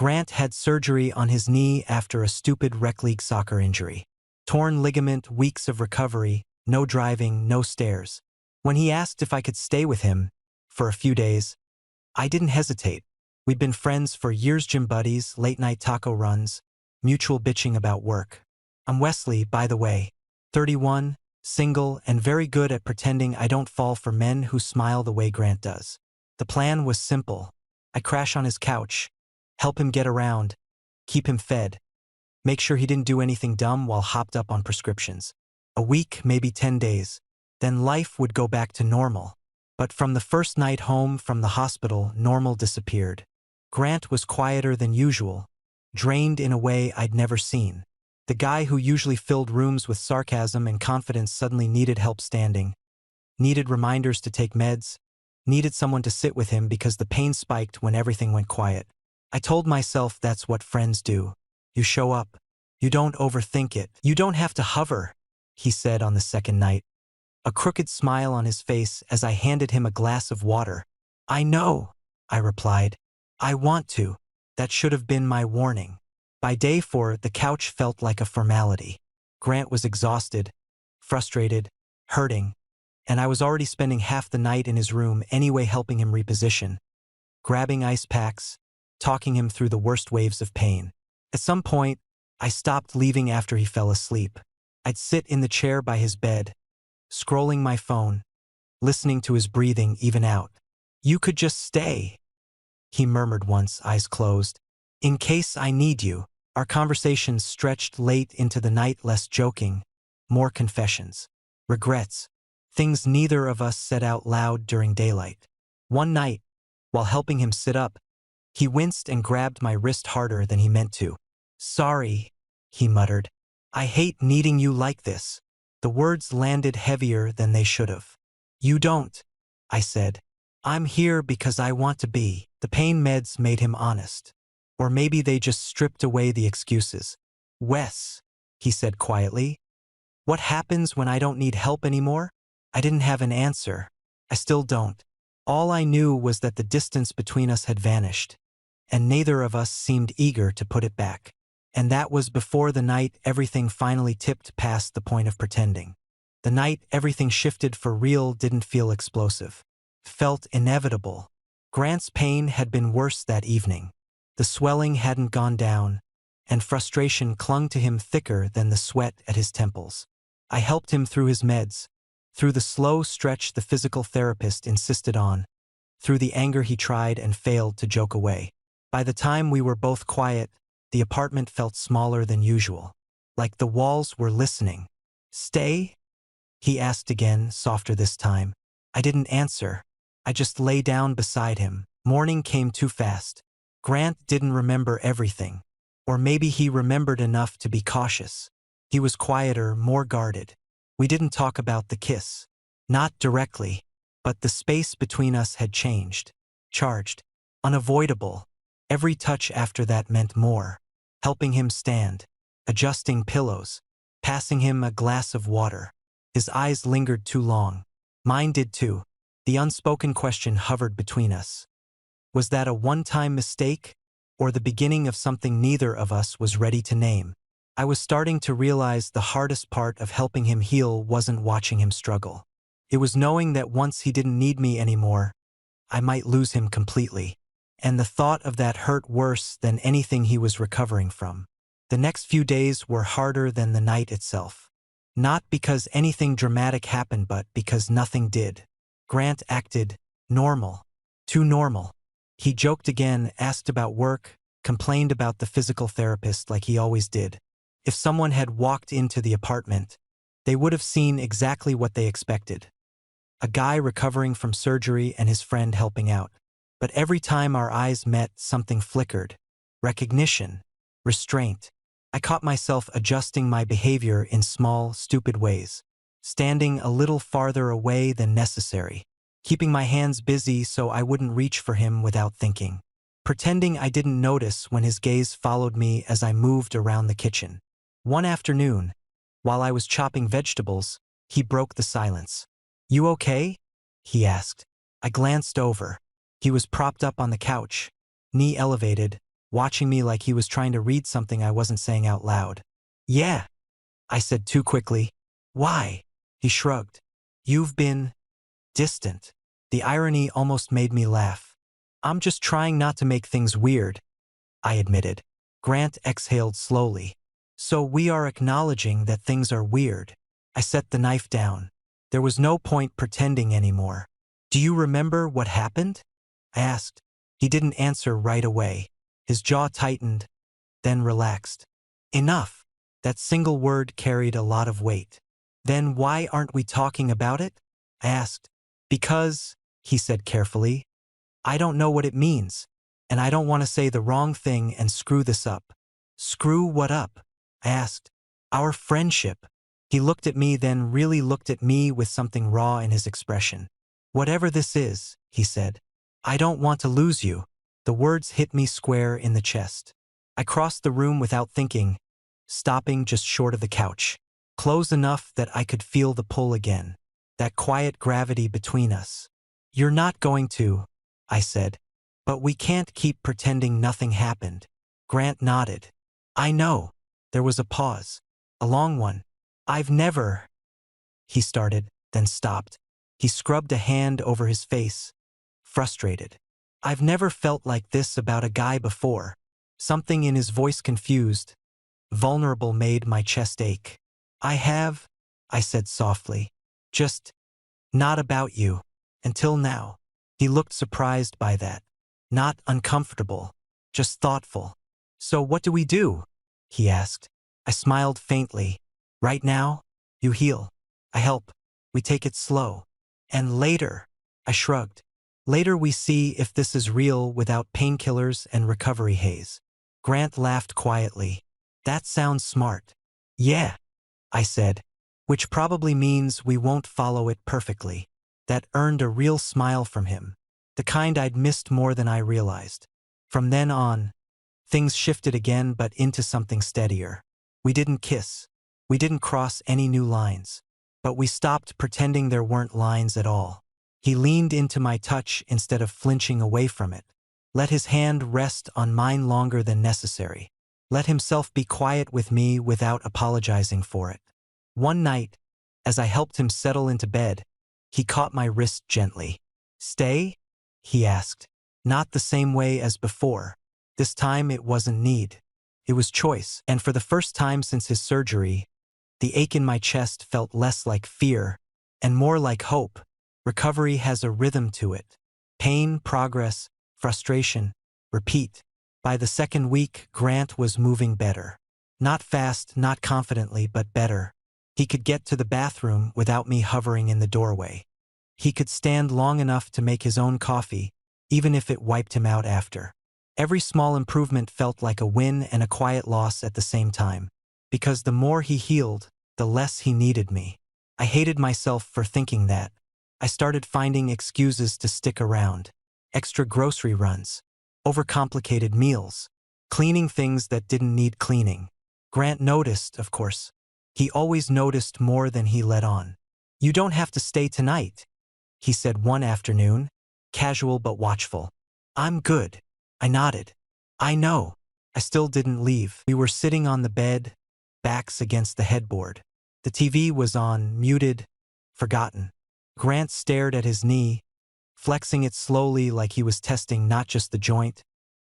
Grant had surgery on his knee after a stupid rec league soccer injury. Torn ligament, weeks of recovery, no driving, no stairs. When he asked if I could stay with him for a few days, I didn't hesitate. We'd been friends for years, gym buddies, late-night taco runs, mutual bitching about work. I'm Wesley, by the way, 31, single, and very good at pretending I don't fall for men who smile the way Grant does. The plan was simple. I crash on his couch, help him get around, keep him fed, make sure he didn't do anything dumb while hopped up on prescriptions. A week, maybe 10 days. Then life would go back to normal. But from the first night home from the hospital, normal disappeared. Grant was quieter than usual, drained in a way I'd never seen. The guy who usually filled rooms with sarcasm and confidence suddenly needed help standing, needed reminders to take meds, needed someone to sit with him because the pain spiked when everything went quiet. I told myself that's what friends do. You show up. You don't overthink it. You don't have to hover, he said on the second night, a crooked smile on his face as I handed him a glass of water. I know, I replied. I want to. That should have been my warning. By day 4, the couch felt like a formality. Grant was exhausted, frustrated, hurting, and I was already spending half the night in his room anyway, helping him reposition, grabbing ice packs, talking him through the worst waves of pain. At some point, I stopped leaving after he fell asleep. I'd sit in the chair by his bed, scrolling my phone, listening to his breathing even out. You could just stay, he murmured once, eyes closed. In case I need you. Our conversations stretched late into the night, less joking, more confessions, regrets, things neither of us said out loud during daylight. One night, while helping him sit up, he winced and grabbed my wrist harder than he meant to. Sorry, he muttered. I hate needing you like this. The words landed heavier than they should have. You don't, I said. I'm here because I want to be. The pain meds made him honest. Or maybe they just stripped away the excuses. Wes, he said quietly. What happens when I don't need help anymore? I didn't have an answer. I still don't. All I knew was that the distance between us had vanished, and neither of us seemed eager to put it back. And that was before the night everything finally tipped past the point of pretending. The night everything shifted for real didn't feel explosive. Felt inevitable. Grant's pain had been worse that evening. The swelling hadn't gone down, and frustration clung to him thicker than the sweat at his temples. I helped him through his meds, through the slow stretch the physical therapist insisted on, through the anger he tried and failed to joke away. By the time we were both quiet, the apartment felt smaller than usual, like the walls were listening. Stay? He asked again, softer this time. I didn't answer. I just lay down beside him. Morning came too fast. Grant didn't remember everything, or maybe he remembered enough to be cautious. He was quieter, more guarded. We didn't talk about the kiss. Not directly, but the space between us had changed. Charged. Unavoidable. Every touch after that meant more. Helping him stand. Adjusting pillows. Passing him a glass of water. His eyes lingered too long. Mine did too. The unspoken question hovered between us. Was that a one-time mistake, or the beginning of something neither of us was ready to name? I was starting to realize the hardest part of helping him heal wasn't watching him struggle. It was knowing that once he didn't need me anymore, I might lose him completely. And the thought of that hurt worse than anything he was recovering from. The next few days were harder than the night itself. Not because anything dramatic happened, but because nothing did. Grant acted normal. Too normal. He joked again, asked about work, complained about the physical therapist like he always did. If someone had walked into the apartment, they would have seen exactly what they expected. A guy recovering from surgery and his friend helping out. But every time our eyes met, something flickered. Recognition. Restraint. I caught myself adjusting my behavior in small, stupid ways. Standing a little farther away than necessary. Keeping my hands busy so I wouldn't reach for him without thinking. Pretending I didn't notice when his gaze followed me as I moved around the kitchen. One afternoon, while I was chopping vegetables, he broke the silence. You okay? He asked. I glanced over. He was propped up on the couch, knee elevated, watching me like he was trying to read something I wasn't saying out loud. Yeah, I said too quickly. Why? He shrugged. You've been distant. The irony almost made me laugh. I'm just trying not to make things weird, I admitted. Grant exhaled slowly. So we are acknowledging that things are weird. I set the knife down. There was no point pretending anymore. Do you remember what happened? I asked. He didn't answer right away. His jaw tightened, then relaxed. Enough. That single word carried a lot of weight. Then why aren't we talking about it? I asked. Because, he said carefully, I don't know what it means, and I don't want to say the wrong thing and screw this up. Screw what up? I asked. Our friendship. He looked at me, then really looked at me with something raw in his expression. Whatever this is, he said. I don't want to lose you. The words hit me square in the chest. I crossed the room without thinking, stopping just short of the couch, close enough that I could feel the pull again, that quiet gravity between us. You're not going to, I said. But we can't keep pretending nothing happened. Grant nodded. I know. There was a pause. A long one. I've never, he started, then stopped. He scrubbed a hand over his face, frustrated. I've never felt like this about a guy before. Something in his voice confused, vulnerable, made my chest ache. I have, I said softly. Just not about you. Until now. He looked surprised by that. Not uncomfortable, just thoughtful. So what do we do? He asked. I smiled faintly. Right now, you heal. I help. We take it slow. And later, I shrugged. Later we see if this is real without painkillers and recovery haze. Grant laughed quietly. That sounds smart. Yeah, I said, which probably means we won't follow it perfectly. That earned a real smile from him, the kind I'd missed more than I realized. From then on, things shifted again, but into something steadier. We didn't kiss. We didn't cross any new lines. But we stopped pretending there weren't lines at all. He leaned into my touch instead of flinching away from it. Let his hand rest on mine longer than necessary. Let himself be quiet with me without apologizing for it. One night, as I helped him settle into bed, he caught my wrist gently. Stay? He asked. Not the same way as before. This time it wasn't need. It was choice. And for the first time since his surgery, the ache in my chest felt less like fear and more like hope. Recovery has a rhythm to it. Pain, progress, frustration, repeat. By the second week, Grant was moving better. Not fast, not confidently, but better. He could get to the bathroom without me hovering in the doorway. He could stand long enough to make his own coffee, even if it wiped him out after. Every small improvement felt like a win and a quiet loss at the same time. Because the more he healed, the less he needed me. I hated myself for thinking that. I started finding excuses to stick around. Extra grocery runs, overcomplicated meals, cleaning things that didn't need cleaning. Grant noticed, of course. He always noticed more than he let on. You don't have to stay tonight, he said one afternoon, casual but watchful. I'm good. I nodded. I know. I still didn't leave. We were sitting on the bed, backs against the headboard. The TV was on, muted, forgotten. Grant stared at his knee, flexing it slowly like he was testing not just the joint,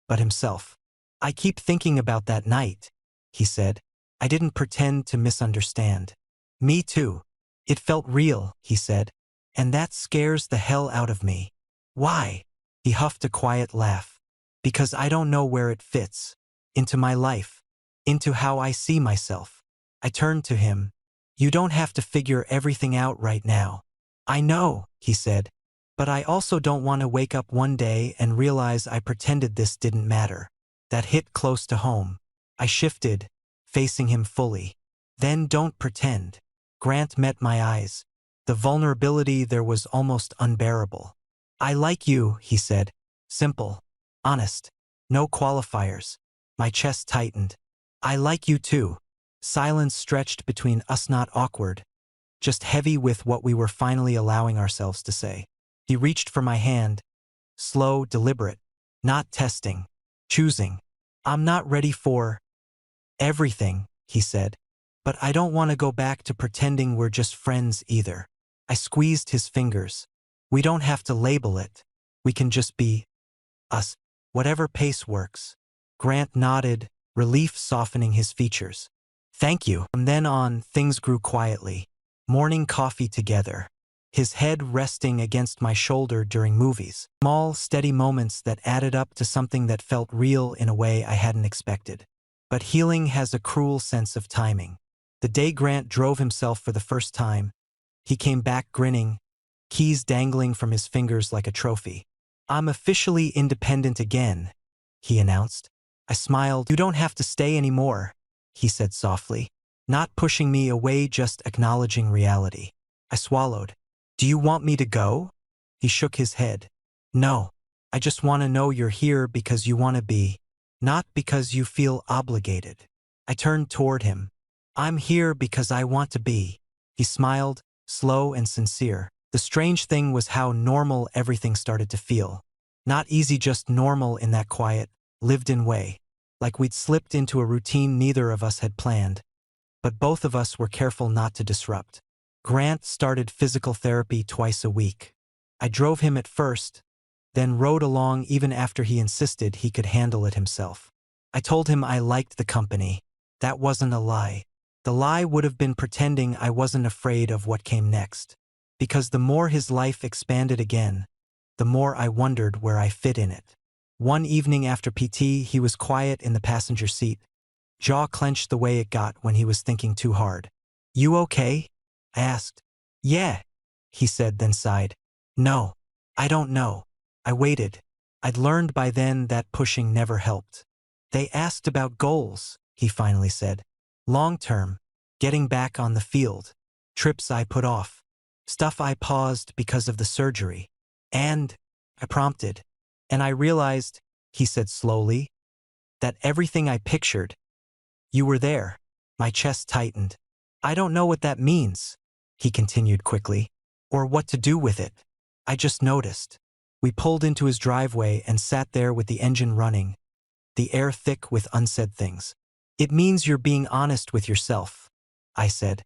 but himself. I keep thinking about that night, he said. I didn't pretend to misunderstand. Me too. It felt real, he said. And that scares the hell out of me. Why? He huffed a quiet laugh. Because I don't know where it fits. Into my life. Into how I see myself. I turned to him. You don't have to figure everything out right now. I know, he said. But I also don't want to wake up one day and realize I pretended this didn't matter. That hit close to home. I shifted, facing him fully. Then don't pretend. Grant met my eyes. The vulnerability there was almost unbearable. I like you, he said. Simple. Honest. No qualifiers. My chest tightened. I like you too. Silence stretched between us, not awkward, just heavy with what we were finally allowing ourselves to say. He reached for my hand. Slow, deliberate. Not testing. Choosing. I'm not ready for everything, he said. But I don't want to go back to pretending we're just friends either. I squeezed his fingers. We don't have to label it. We can just be us. Whatever pace works. Grant nodded, relief softening his features. Thank you. From then on, things grew quietly. Morning coffee together. His head resting against my shoulder during movies. Small, steady moments that added up to something that felt real in a way I hadn't expected. But healing has a cruel sense of timing. The day Grant drove himself for the first time, he came back grinning, keys dangling from his fingers like a trophy. I'm officially independent again, he announced. I smiled. You don't have to stay anymore, he said softly. Not pushing me away, just acknowledging reality. I swallowed. Do you want me to go? He shook his head. No. I just want to know you're here because you want to be, not because you feel obligated. I turned toward him. I'm here because I want to be. He smiled, slow and sincere. The strange thing was how normal everything started to feel. Not easy, just normal in that quiet, lived-in way. Like we'd slipped into a routine neither of us had planned. But both of us were careful not to disrupt. Grant started physical therapy twice a week. I drove him at first, then rode along even after he insisted he could handle it himself. I told him I liked the company. That wasn't a lie. The lie would have been pretending I wasn't afraid of what came next. Because the more his life expanded again, the more I wondered where I fit in it. One evening after PT, he was quiet in the passenger seat, jaw clenched the way it got when he was thinking too hard. You okay? I asked. Yeah, he said, then sighed. No, I don't know. I waited. I'd learned by then that pushing never helped. They asked about goals, he finally said. Long-term, getting back on the field, trips I put off, stuff I paused because of the surgery. And, I prompted, and I realized, he said slowly, that everything I pictured, you were there. My chest tightened. I don't know what that means, he continued quickly, or what to do with it. I just noticed. We pulled into his driveway and sat there with the engine running, the air thick with unsaid things. It means you're being honest with yourself, I said.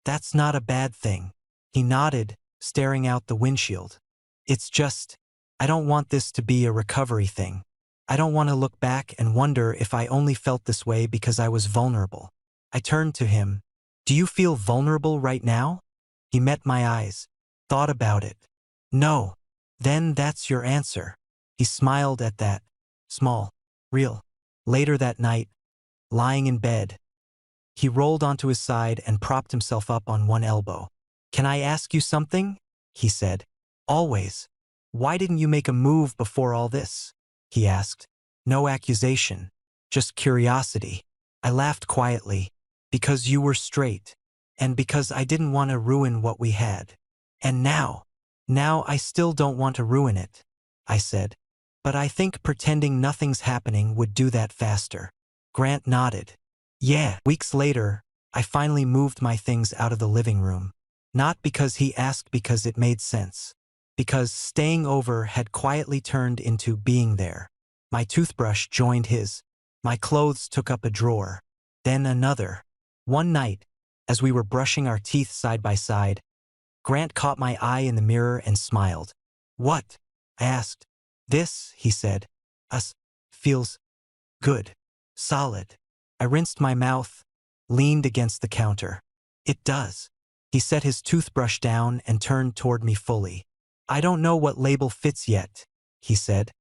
That's not a bad thing. He nodded, staring out the windshield. It's just, I don't want this to be a recovery thing. I don't want to look back and wonder if I only felt this way because I was vulnerable. I turned to him. Do you feel vulnerable right now? He met my eyes. Thought about it. No. Then that's your answer. He smiled at that. Small. Real. Later that night, lying in bed, he rolled onto his side and propped himself up on one elbow. Can I ask you something? He said. Always. Why didn't you make a move before all this? He asked. No accusation. Just curiosity. I laughed quietly. Because you were straight. And because I didn't want to ruin what we had. And now I still don't want to ruin it, I said. But I think pretending nothing's happening would do that faster. Grant nodded. Yeah. Weeks later, I finally moved my things out of the living room. Not because he asked, because it made sense. Because staying over had quietly turned into being there. My toothbrush joined his. My clothes took up a drawer. Then another. One night, as we were brushing our teeth side by side, Grant caught my eye in the mirror and smiled. What? I asked. This, he said. Us. Feels good. Solid. I rinsed my mouth, leaned against the counter. It does. He set his toothbrush down and turned toward me fully. I don't know what label fits yet, he said.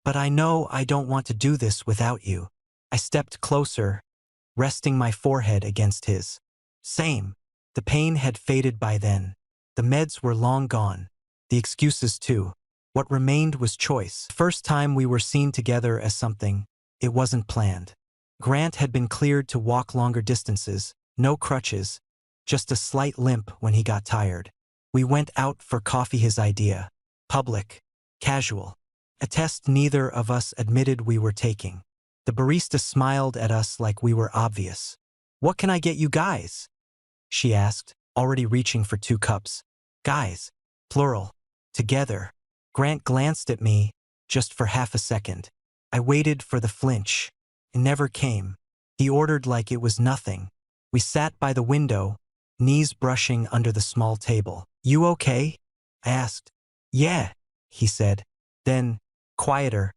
But I know I don't want to do this without you. I stepped closer, resting my forehead against his. Same. The pain had faded by then. The meds were long gone. The excuses too. What remained was choice. The first time we were seen together as something, it wasn't planned. Grant had been cleared to walk longer distances, no crutches, just a slight limp when he got tired. We went out for coffee, his idea. Public. Casual. A test neither of us admitted we were taking. The barista smiled at us like we were obvious. What can I get you guys? She asked, already reaching for 2 cups. Guys. Plural. Together. Grant glanced at me, just for half a second. I waited for the flinch. It never came. He ordered like it was nothing. We sat by the window, knees brushing under the small table. "You okay?" I asked. "Yeah," he said. Then, quieter,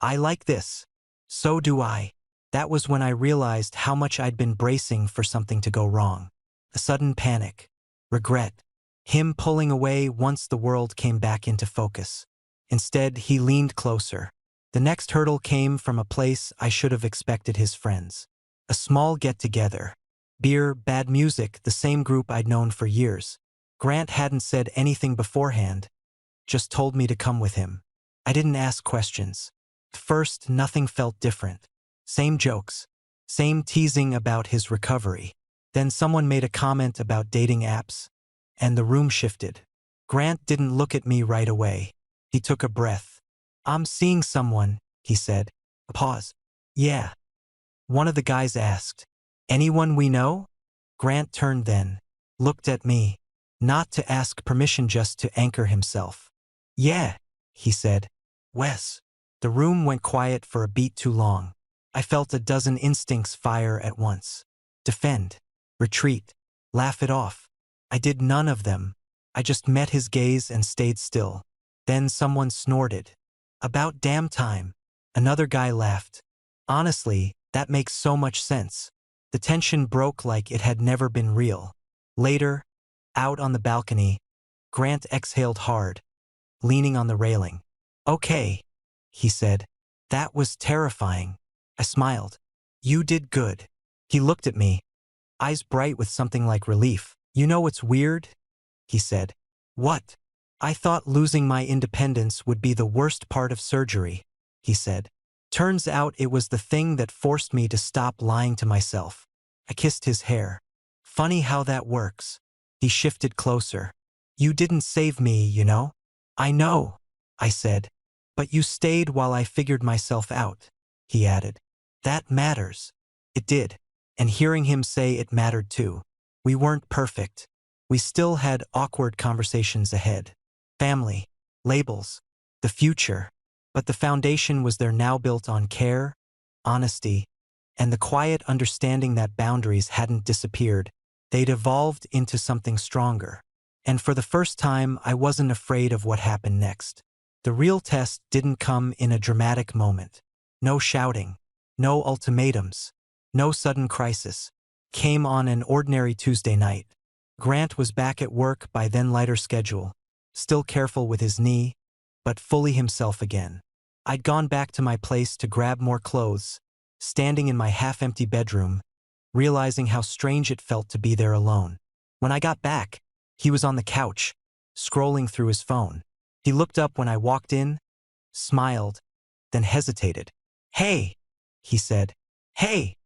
"I like this." "So do I." That was when I realized how much I'd been bracing for something to go wrong. A sudden panic. Regret. Him pulling away once the world came back into focus. Instead, he leaned closer. The next hurdle came from a place I should have expected his friends. A small get-together. Beer, bad music, the same group I'd known for years. Grant hadn't said anything beforehand, just told me to come with him. I didn't ask questions. At first, nothing felt different. Same jokes. Same teasing about his recovery. Then someone made a comment about dating apps, and the room shifted. Grant didn't look at me right away. He took a breath. "I'm seeing someone," he said. A pause. "Yeah." One of the guys asked, "Anyone we know?" Grant turned then, looked at me, not to ask permission, just to anchor himself. "Yeah," he said. "Wes." The room went quiet for a beat too long. I felt a dozen instincts fire at once. Defend. Retreat. Laugh it off. I did none of them. I just met his gaze and stayed still. Then someone snorted. "About damn time." Another guy laughed. Honestly, that makes so much sense. The tension broke like it had never been real. Later, out on the balcony, Grant exhaled hard, leaning on the railing. "Okay," he said. "That was terrifying." I smiled. "You did good." He looked at me, eyes bright with something like relief. "You know what's weird?" he said. "What?" "I thought losing my independence would be the worst part of surgery," he said. "Turns out it was the thing that forced me to stop lying to myself." I kissed his hair. "Funny how that works." He shifted closer. "You didn't save me, you know." "I know," I said. "But you stayed while I figured myself out," he added. "That matters." It did. And hearing him say it mattered too. We weren't perfect. We still had awkward conversations ahead. Family, labels, the future. But the foundation was there now, built on care, honesty, and the quiet understanding that boundaries hadn't disappeared. They'd evolved into something stronger. And for the first time, I wasn't afraid of what happened next. The real test didn't come in a dramatic moment. No shouting, no ultimatums, no sudden crisis. Came on an ordinary Tuesday night. Grant was back at work by then, lighter schedule, still careful with his knee, but fully himself again. I'd gone back to my place to grab more clothes, standing in my half-empty bedroom, realizing how strange it felt to be there alone. When I got back, he was on the couch, scrolling through his phone. He looked up when I walked in, smiled, then hesitated. "Hey," he said. "Hey,"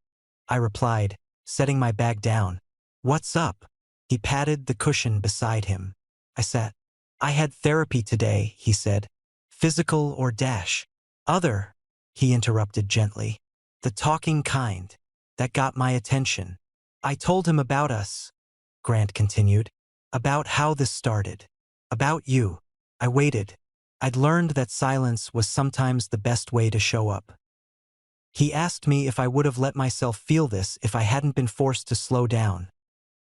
I replied, setting my bag down. "What's up?" He patted the cushion beside him. I sat. "I had therapy today," he said. "Physical or dash?" "Other," he interrupted gently. "The talking kind." That got my attention. "I told him about us," Grant continued. "About how this started. About you." I waited. I'd learned that silence was sometimes the best way to show up. "He asked me if I would have let myself feel this if I hadn't been forced to slow down,"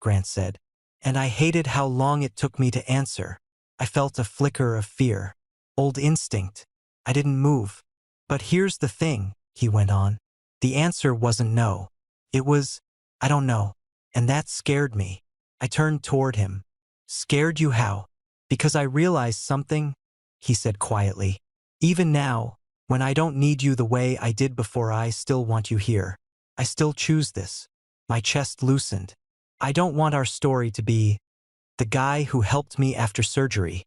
Grant said. And I hated how long it took me to answer. I felt a flicker of fear. Old instinct. I didn't move. "But here's the thing," he went on. "The answer wasn't no. It was, I don't know." And that scared me. I turned toward him. "Scared you how?" "Because I realized something," he said quietly. "Even now, when I don't need you the way I did before, I still want you here. I still choose this." My chest loosened. "I don't want our story to be the guy who helped me after surgery,"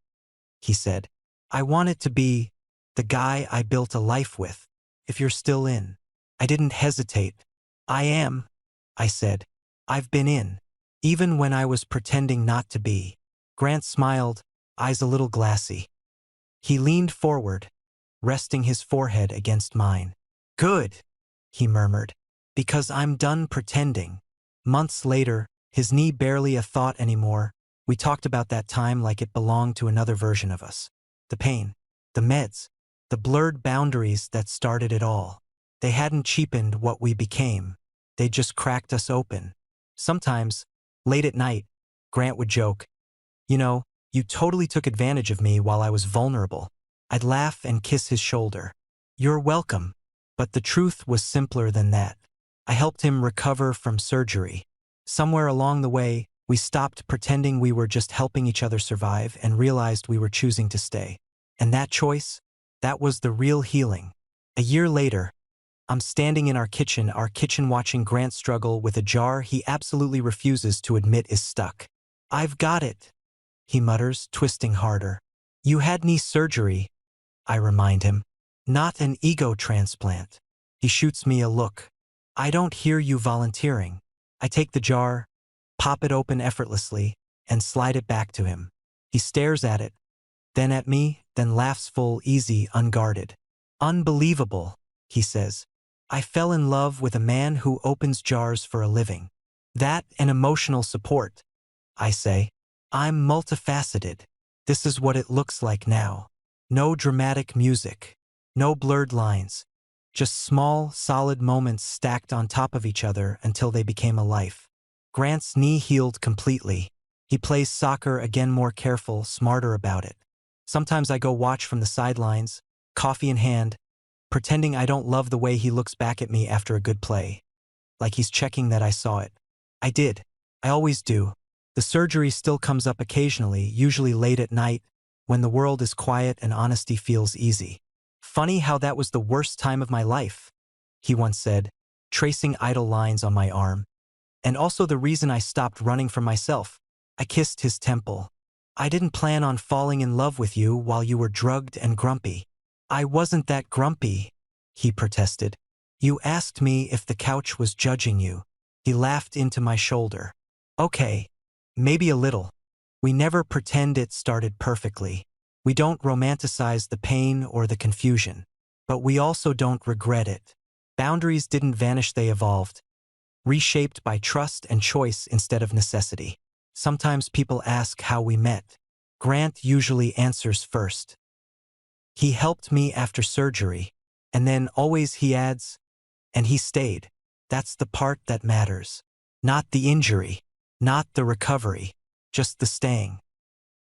he said. "I want it to be the guy I built a life with, if you're still in." I didn't hesitate. "I am," I said. "I've been in. Even when I was pretending not to be." Grant smiled, eyes a little glassy. He leaned forward, resting his forehead against mine. "Good," he murmured, "because I'm done pretending." Months later, his knee barely a thought anymore, we talked about that time like it belonged to another version of us. The pain, the meds, the blurred boundaries that started it all. They hadn't cheapened what we became. They just cracked us open. Sometimes, late at night, Grant would joke, "You know, you totally took advantage of me while I was vulnerable." I'd laugh and kiss his shoulder. "You're welcome." But the truth was simpler than that. I helped him recover from surgery. Somewhere along the way, we stopped pretending we were just helping each other survive and realized we were choosing to stay. And that choice, that was the real healing. A year later, I'm standing in our kitchen watching Grant struggle with a jar he absolutely refuses to admit is stuck. "I've got it," he mutters, twisting harder. "You had knee surgery," I remind him. "Not an ego transplant." He shoots me a look. "I don't hear you volunteering." I take the jar, pop it open effortlessly, and slide it back to him. He stares at it, then at me, then laughs full, easy, unguarded. "Unbelievable," he says. "I fell in love with a man who opens jars for a living." "That and emotional support," I say. "I'm multifaceted. This is what it looks like now. No dramatic music. No blurred lines. Just small, solid moments stacked on top of each other until they became a life." Grant's knee healed completely. He plays soccer again, more careful, smarter about it. Sometimes I go watch from the sidelines, coffee in hand, pretending I don't love the way he looks back at me after a good play. Like he's checking that I saw it. I did. I always do. The surgery still comes up occasionally, usually late at night, when the world is quiet and honesty feels easy. "Funny how that was the worst time of my life," he once said, tracing idle lines on my arm. "And also the reason I stopped running from myself." I kissed his temple. "I didn't plan on falling in love with you while you were drugged and grumpy." "I wasn't that grumpy," he protested. "You asked me if the couch was judging you." He laughed into my shoulder. "Okay, maybe a little. We never pretend it started perfectly. We don't romanticize the pain or the confusion. But we also don't regret it. Boundaries didn't vanish, they evolved, reshaped by trust and choice instead of necessity. Sometimes people ask how we met. Grant usually answers first. "He helped me after surgery." And then always he adds, "And he stayed." That's the part that matters. Not the injury, not the recovery, just the staying.